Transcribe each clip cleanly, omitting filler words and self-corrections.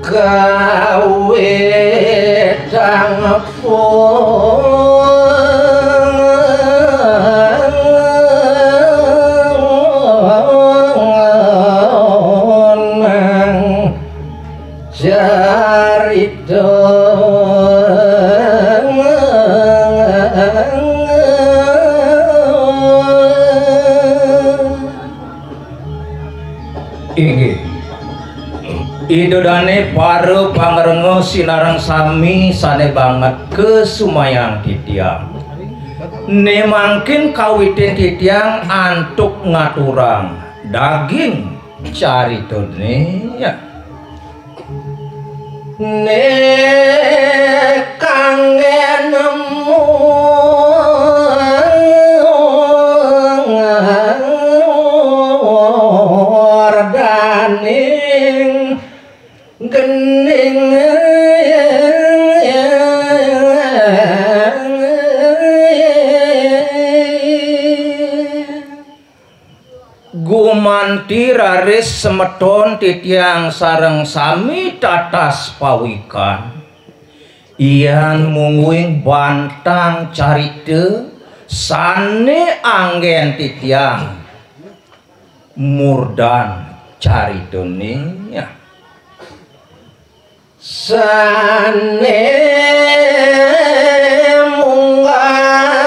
gawe dangpun jarito inggih idodane paru pangrengo sinareng sami sane banget kesumayang titiang ne mangkin kawitin titiang antuk ngaturang daging caritone ya ne kangen nemu daning gening gumanti raris semeton titiang sareng sami tatas pawikan ian mungguing bantang carite sane anggen titiang murdan caritone ya sane munggah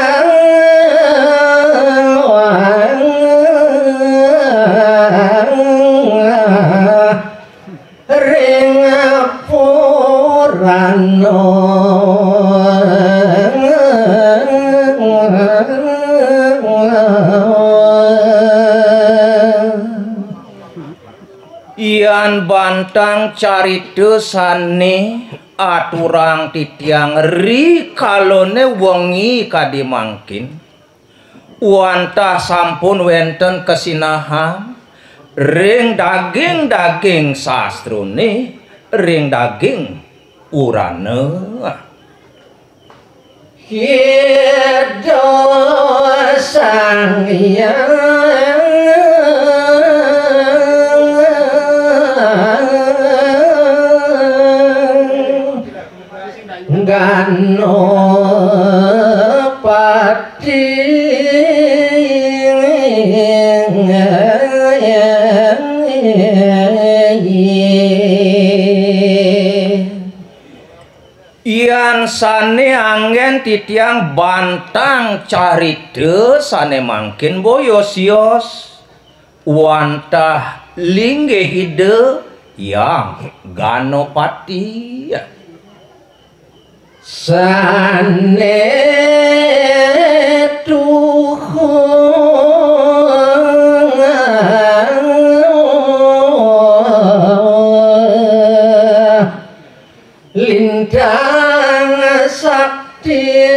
ring purano ian bantang carite sane aturang titiang rikalone wengi kadimangkin wantah sampun wenten kesinahan ring daging sastrone ring daging urane hido sang hyang gano pati ian sane anggen titiang bantang carite sane mangkin boyos-yos wantah lingge hide yang ganopati sane lintang sakti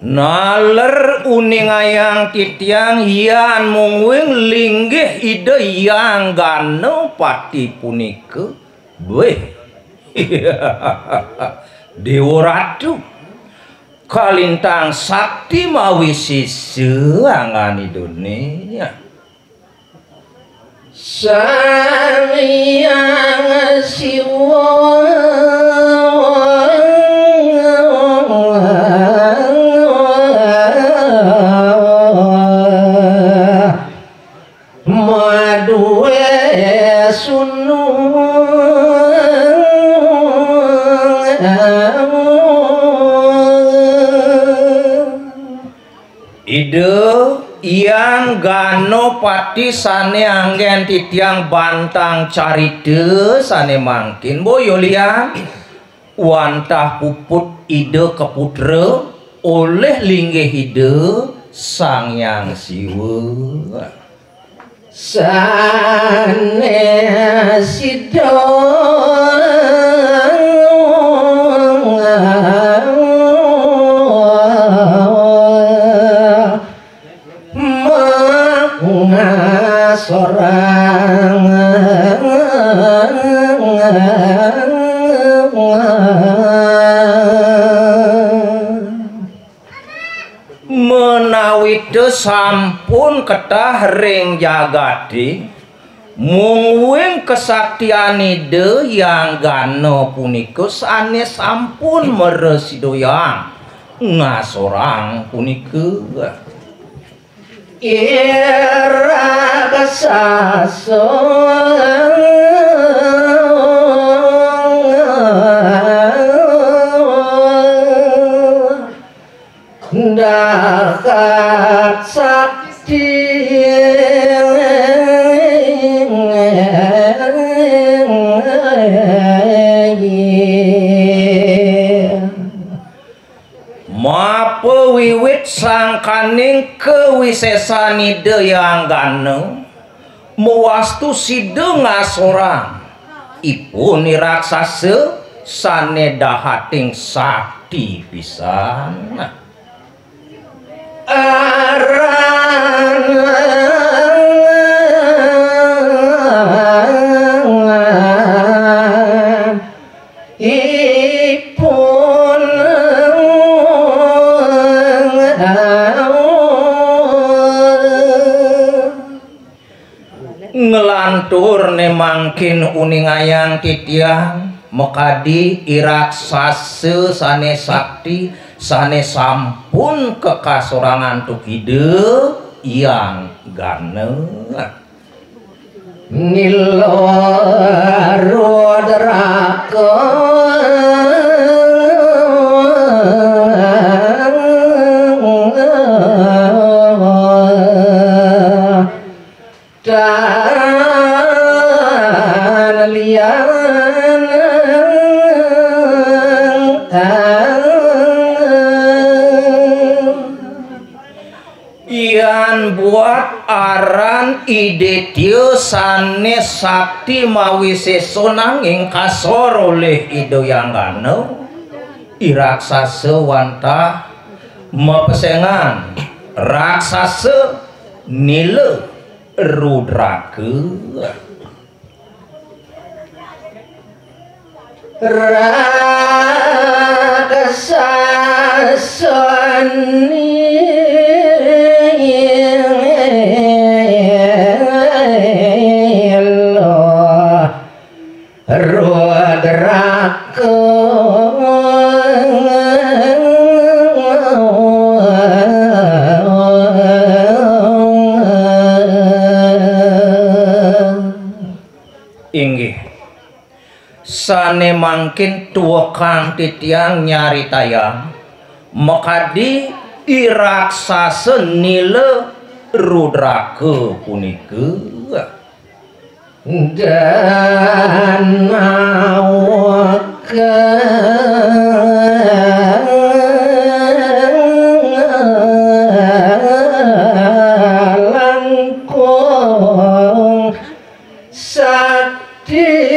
naler uning ayang titiang hian mungwing linggih ide yang gano pati punike weh dewa ratu kalintang sakti mawi siseangan idunya sang hyang siwa maduwe sunu ide yang gano pati sane anggen titiang bantang carite sane mangkin boyo liang wantah puput ide keputre oleh linggih ide sang yang siwa sane sido sorang carita sampun ketah ring jagati mungwing kesaktianide yang gano punika sanes sampun meresidoyang ngasorang punika ira kasaso dakat sakti mapa wiwit sangkaning kewisesanide yang gano mewastu side ngasorang ipun raksasa sane dahating sakti pisan ipun ngelantur ne mangkin uningayang titiang mekadi iraksasa sane sakti sane sampun kekasorangan tuk hidup yang gane nilarudraka dan lian ian buat aran ide tio sane sakti mawiseso nanging kasor oleh ido yang gano iraksasa wanta mepesengan raksasa nila rudraka raksasani rudraka inggih sane mangkin tuwekang titiang nyari tayang mekadi iraksasa nila rudraka punika dan awaka langkung sakti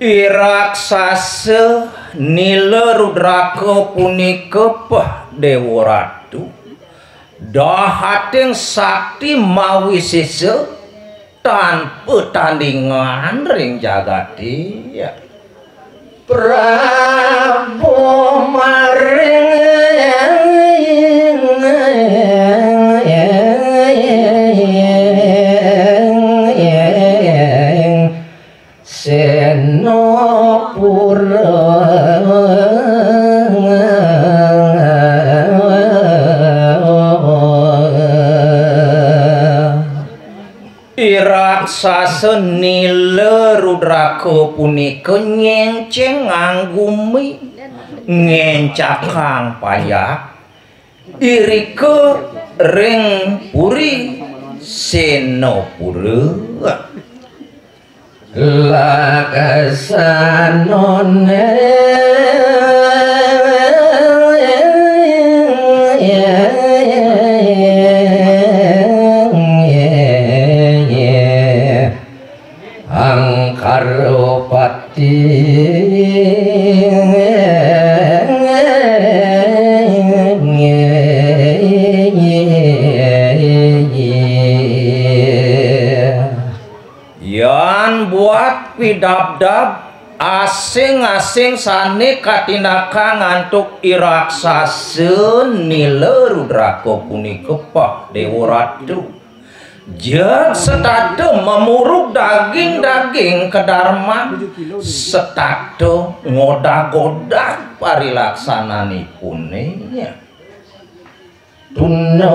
iraksasa nila rudraka punika pah dewa ratu dahating sakti mawisesa tanpa tandingan ring jagati Prabu maring Senopura iraksasa nila rudraka punika nyenceng anggumi ngencakang payak irika ring puri Senopura lakasanone Angkaropati yan buat pidabdab asing-asing sane katinaka ngantuk iraksaseun nila rudraka punika Pak Dewa Ratu jeung setado memuruk daging-daging kedarman setado ngodag-godag parilaksananipun nya lawan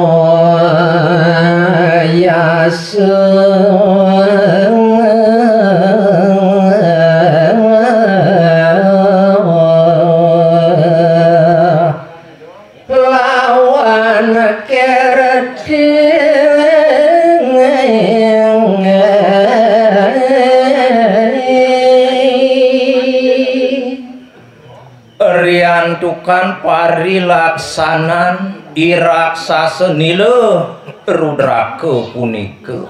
riantukan parilaksanan iraksasa nila rudraka punika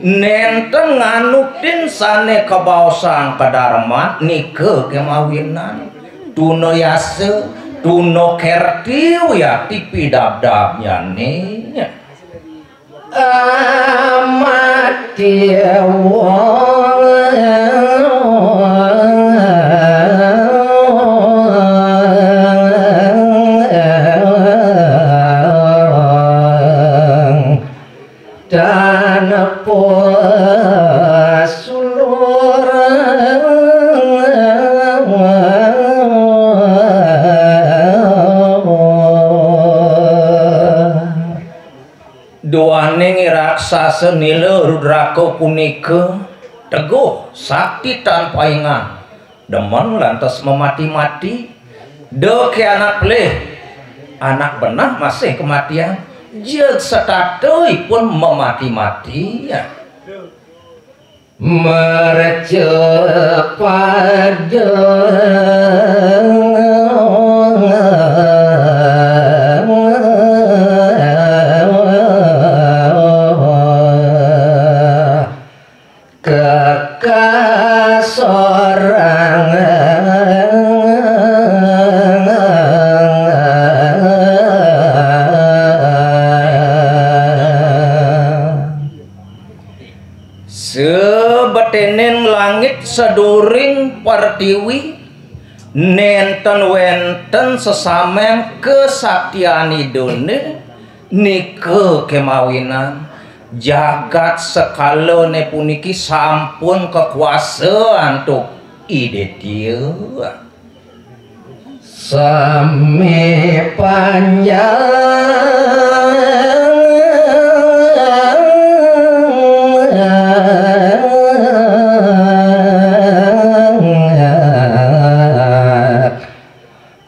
nenten nganuktin sane kabaosang kadarman nika kemawinan tuna yasa tuna kerti uyati pidabdabnya nya amat dan pasulur duaning iraksasa nila rudraka punika teguh sakti tanpa ingan demen lantas memati-mati deke anak pelih anak benah masih kematian jeung satatoipun memati-mati ya merece pada sebetenen langit seduring pertiwi nenten wenten sesamen kesaktianidone nike kemawinan jagat sekalone puniki sampun kekuasaan tuk ide dia sami panjang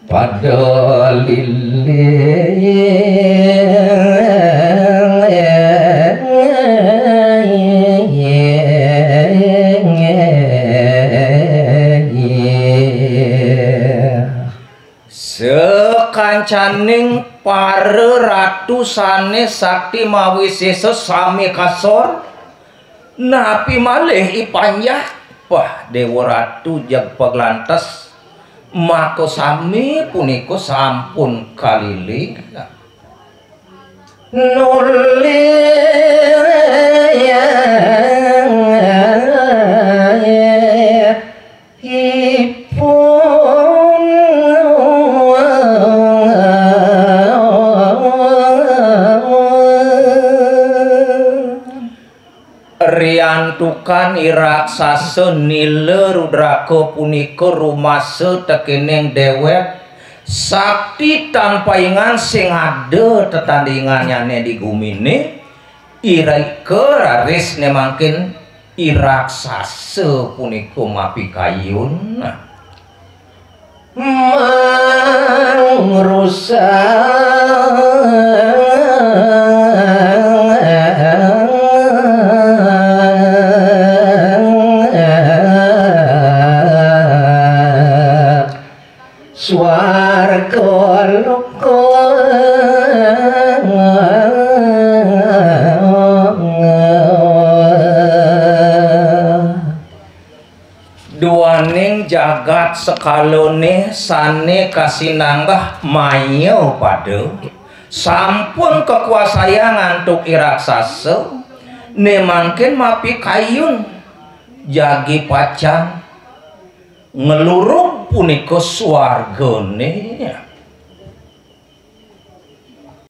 pada sekancaning para ratu sane sakti mawisesa sami kasor napi malih ipanjah Pak Dewa Ratu jag paglantas maka sami punika sampun kaliling riantukan iraksasa nila rudraka punika rumasa tekening dewek sakti tanpa ingan sing ada tetandingannya di gumine iraika raris nemangkin iraksasa punika mapi kayun swarga loka duaning jagat sekalone sane kasinanggah mayo pada sampun kekuasaan ngantuk iraksasa nemangkin mapi kayun jagi pacang ngeluruh punika swargane